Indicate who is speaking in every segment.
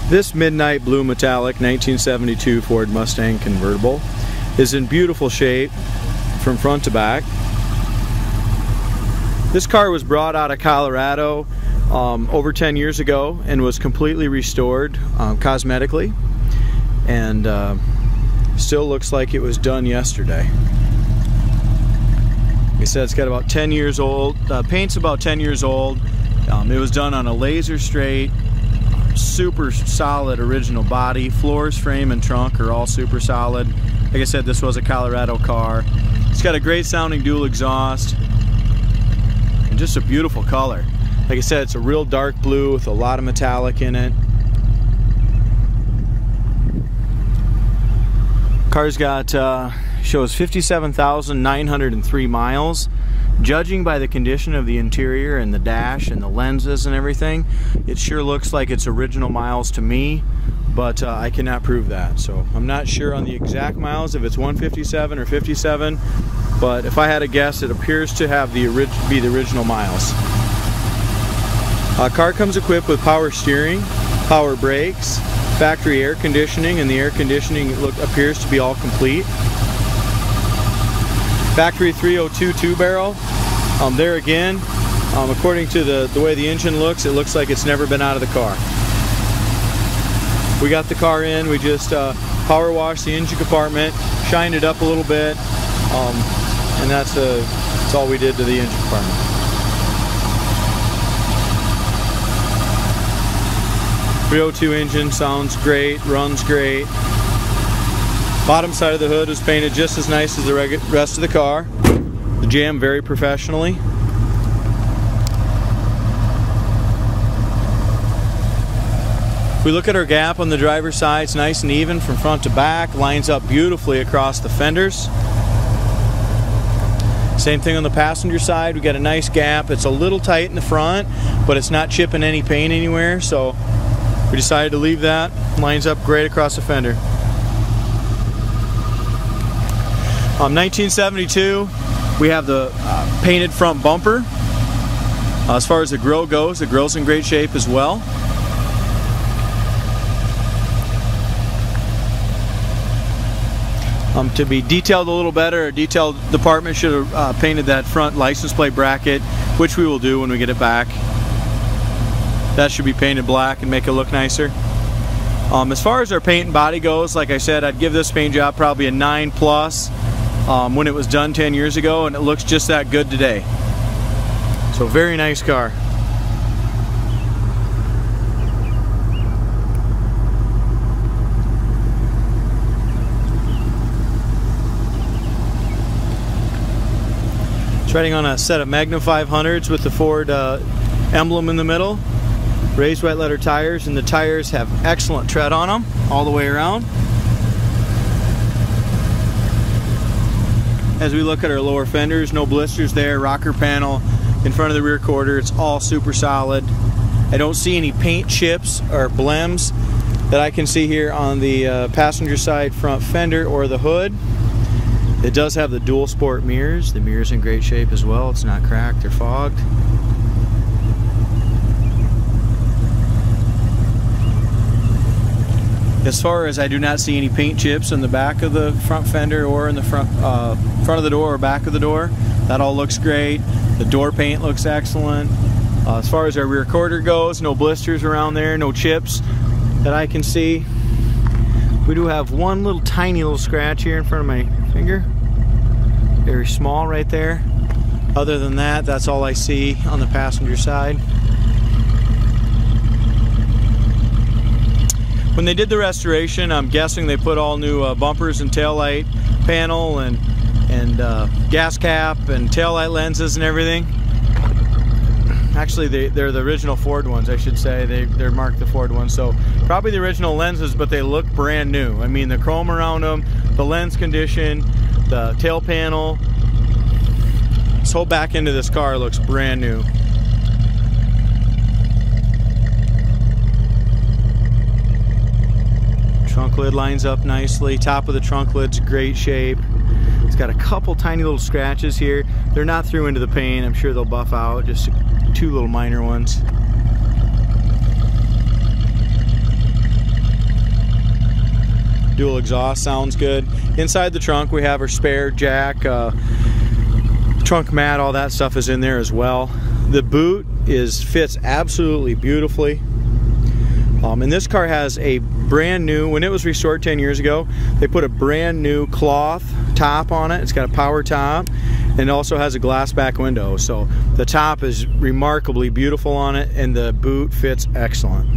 Speaker 1: This midnight blue metallic 1972 Ford Mustang convertible is in beautiful shape from front to back. This car was brought out of Colorado over 10 years ago and was completely restored cosmetically, and still looks like it was done yesterday. Like I said, it's got about 10 years old. Paint's about 10 years old. It was done on a laser straight, super solid original body. Floors, frame, and trunk are all super solid. Like I said, this was a Colorado car. It's got a great sounding dual exhaust and just a beautiful color. Like I said, it's a real dark blue with a lot of metallic in it. Car's got shows 57,903 miles. Judging by the condition of the interior and the dash and the lenses and everything, it sure looks like it's original miles to me, but I cannot prove that. So I'm not sure on the exact miles, if it's 157 or 57, but if I had to guess, it appears to have be the original miles. Car comes equipped with power steering, power brakes, factory air conditioning, and the air conditioning appears to be all complete. Factory 302 two-barrel. There again, according to the way the engine looks, it looks like it's never been out of the car. We got the car in, we just power washed the engine compartment, shined it up a little bit, and that's all we did to the engine compartment. .302 engine, sounds great, runs great. Bottom side of the hood is painted just as nice as the rest of the car. The jammed very professionally. If we look at our gap on the driver's side, it's nice and even from front to back, lines up beautifully across the fenders. Same thing on the passenger side, we got a nice gap. It's a little tight in the front, but it's not chipping any paint anywhere, so we decided to leave that. Lines up great across the fender. 1972, we have the painted front bumper. As far as the grille goes, the grille's in great shape as well. To be detailed a little better, our detail department should have painted that front license plate bracket, which we will do when we get it back. That should be painted black and make it look nicer. As far as our paint and body goes, like I said, I'd give this paint job probably a 9+ when it was done 10 years ago, and it looks just that good today. So very nice car. It's riding on a set of Magnum 500s with the Ford emblem in the middle. Raised white letter tires, and the tires have excellent tread on them all the way around. As we look at our lower fenders, no blisters there, rocker panel in front of the rear quarter, it's all super solid. I don't see any paint chips or blems that I can see here on the passenger side front fender or the hood. It does have the dual sport mirrors. The mirror's in great shape as well. It's not cracked or fogged. As far as I do not see any paint chips in the back of the front fender or in the front of the door or back of the door. That all looks great. The door paint looks excellent. As far as our rear quarter goes, no blisters around there, no chips that I can see. We do have one little tiny little scratch here in front of my finger. Very small right there. Other than that, that's all I see on the passenger side. When they did the restoration, I'm guessing they put all new bumpers and taillight panel and gas cap and taillight lenses and everything. Actually, they're the original Ford ones, I should say. They're marked the Ford ones, so probably the original lenses, but they look brand new. I mean, the chrome around them, the lens condition, the tail panel. This whole back end of this car looks brand new. Trunk lid lines up nicely. Top of the trunk lid's great shape. It's got a couple tiny little scratches here. They're not through into the paint. I'm sure they'll buff out. Just two little minor ones. dual exhaust, sounds good. Inside the trunk we have our spare jack, trunk mat, all that stuff is in there as well. The boot fits absolutely beautifully. And this car has a brand new, when it was restored 10 years ago, they put a brand new cloth top on it. It's got a power top, and it also has a glass back window. So the top is remarkably beautiful on it, and the boot fits excellent.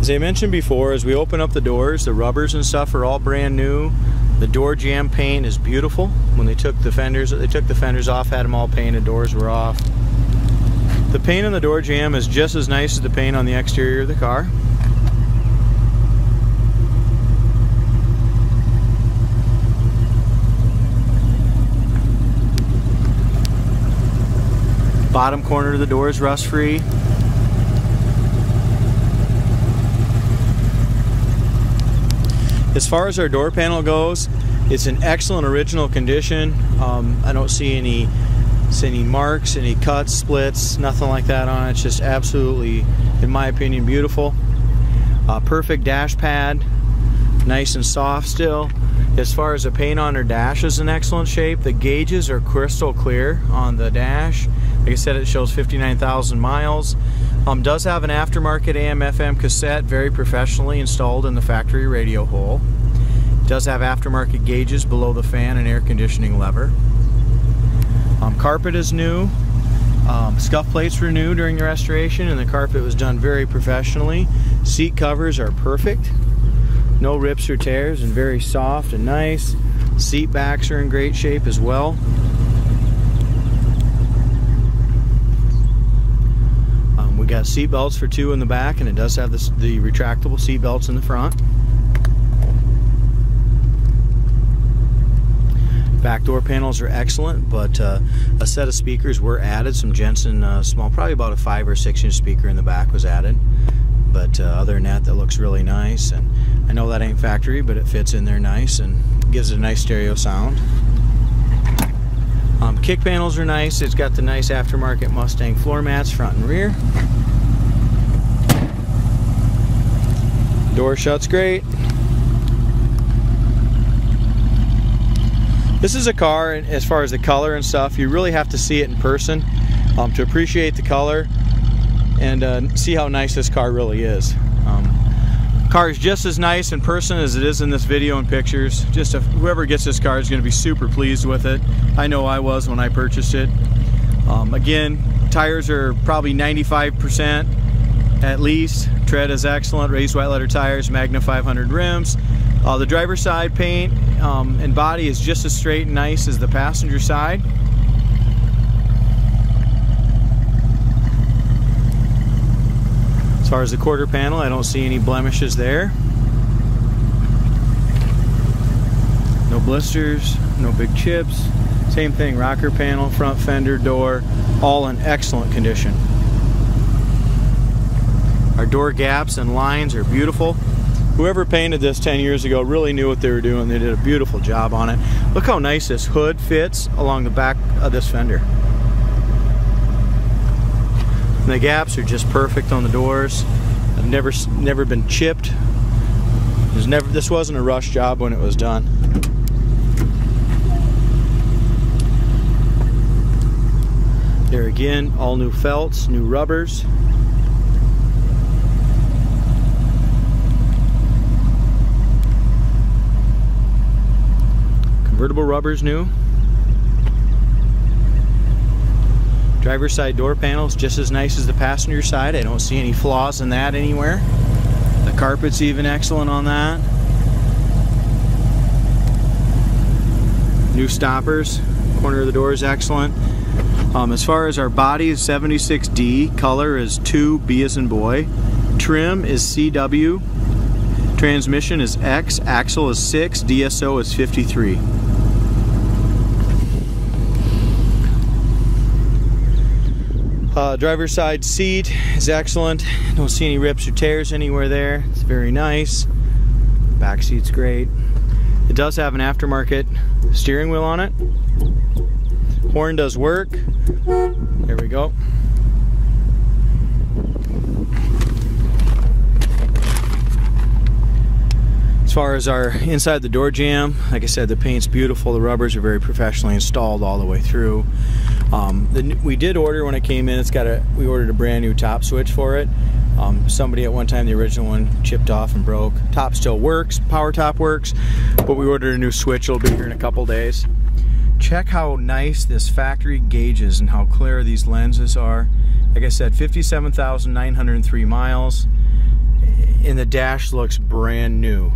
Speaker 1: As I mentioned before, as we open up the doors, the rubbers and stuff are all brand new. The door jamb paint is beautiful. When they took the fenders off, had them all painted, doors were off. The paint on the door jamb is just as nice as the paint on the exterior of the car. Bottom corner of the door is rust free. As far as our door panel goes, it's in excellent original condition. I don't see any marks, any cuts, splits, nothing like that on it. It's just absolutely, in my opinion, beautiful. Perfect dash pad, nice and soft still. As far as the paint on our dash is in excellent shape. The gauges are crystal clear on the dash. Like I said, it shows 59,000 miles. Does have an aftermarket AM/FM cassette, very professionally installed in the factory radio hole. Does have aftermarket gauges below the fan and air conditioning lever. Carpet is new. Scuff plates were new during the restoration, and the carpet was done very professionally. Seat covers are perfect. No rips or tears, and very soft and nice. Seat backs are in great shape as well. We got seat belts for 2 in the back, and it does have the retractable seat belts in the front. Back door panels are excellent, but a set of speakers were added. Some Jensen small, probably about a 5 or 6 inch speaker in the back was added. But other than that, that looks really nice. And I know that ain't factory, but it fits in there nice and gives it a nice stereo sound. Kick panels are nice. It's got the nice aftermarket Mustang floor mats front and rear. Door shuts great. This is a car, as far as the color and stuff, you really have to see it in person to appreciate the color and see how nice this car really is. Car is just as nice in person as it is in this video and pictures. Whoever gets this car is going to be super pleased with it. I know I was when I purchased it. Again, tires are probably 95% at least. Tread is excellent. Raised white letter tires, Magna 500 rims. The driver's side paint and body is just as straight and nice as the passenger side. As far as the quarter panel, I don't see any blemishes there. No blisters, no big chips. Same thing, rocker panel, front fender, door, all in excellent condition. Our door gaps and lines are beautiful. Whoever painted this 10 years ago really knew what they were doing. They did a beautiful job on it. Look how nice this hood fits along the back of this fender. And the gaps are just perfect on the doors. I've never been chipped. This wasn't a rush job when it was done. There again, all new felts, new rubbers. Convertible rubbers new. Driver's side door panels just as nice as the passenger side. I don't see any flaws in that anywhere. The carpet's even excellent on that. New stoppers. Corner of the door is excellent. As far as our body is 76D. Color is 2, B as in boy. Trim is CW. Transmission is X. Axle is 6. DSO is 53. Driver's side seat is excellent. Don't see any rips or tears anywhere there. It's very nice. Back seat's great. It does have an aftermarket steering wheel on it. Horn does work. There we go. far as our inside the door jamb, like I said, the paint's beautiful. The rubbers are very professionally installed all the way through. We did order when it came in. We ordered a brand new top switch for it. Somebody at one time, the original one chipped off and broke. Top still works, power top works, but we ordered a new switch. It'll be here in a couple days. Check how nice this factory gauge is and how clear these lenses are. Like I said, 57,903 miles, and the dash looks brand new.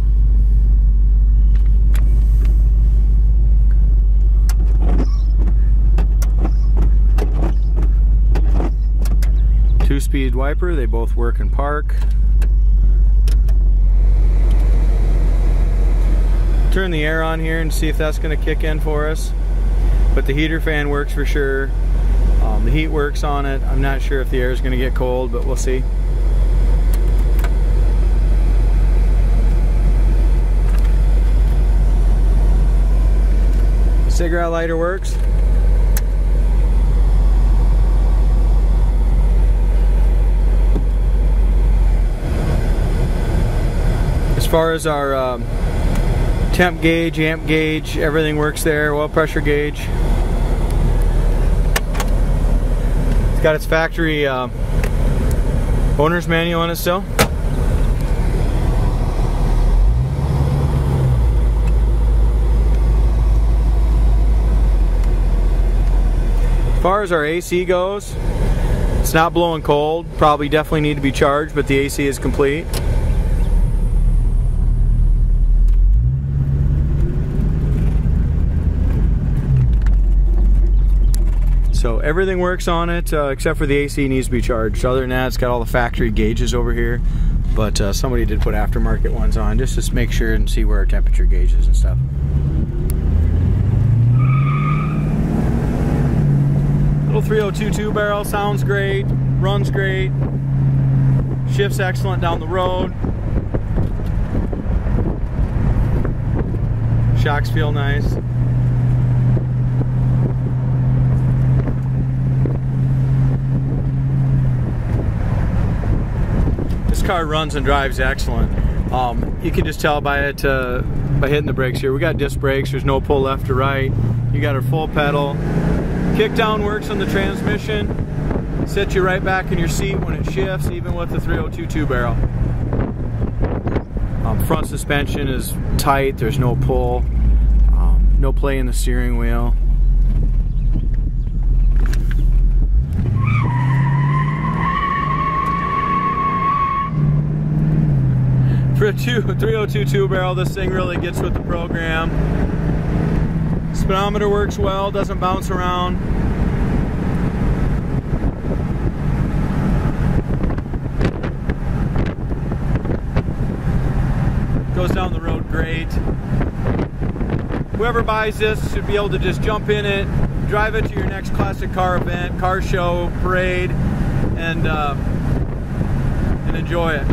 Speaker 1: Two-speed wiper, they both work in park. Turn the air on here and see if that's going to kick in for us. But the heater fan works for sure. The heat works on it. I'm not sure if the air is going to get cold, but we'll see. The cigarette lighter works. As far as our temp gauge, amp gauge, everything works there. Oil pressure gauge. It's got its factory owner's manual on it still. As far as our AC goes, it's not blowing cold. Probably definitely need to be charged, but the AC is complete. So everything works on it except for the AC needs to be charged. Other than that, it's got all the factory gauges over here, but somebody did put aftermarket ones on just to make sure and see where our temperature gauge is and stuff. Little 3022 barrel, sounds great, runs great, shifts excellent down the road. Shocks feel nice. This car runs and drives excellent. You can just tell by it by hitting the brakes here. We got disc brakes. There's no pull left or right. You got our full pedal. Kick down works on the transmission. Sets you right back in your seat when it shifts, even with the 3022 barrel. Front suspension is tight. There's no pull. No play in the steering wheel. For a 3022 barrel, this thing really gets with the program. Speedometer works well, doesn't bounce around. Goes down the road great. Whoever buys this should be able to just jump in it, drive it to your next classic car event, car show, parade, and enjoy it.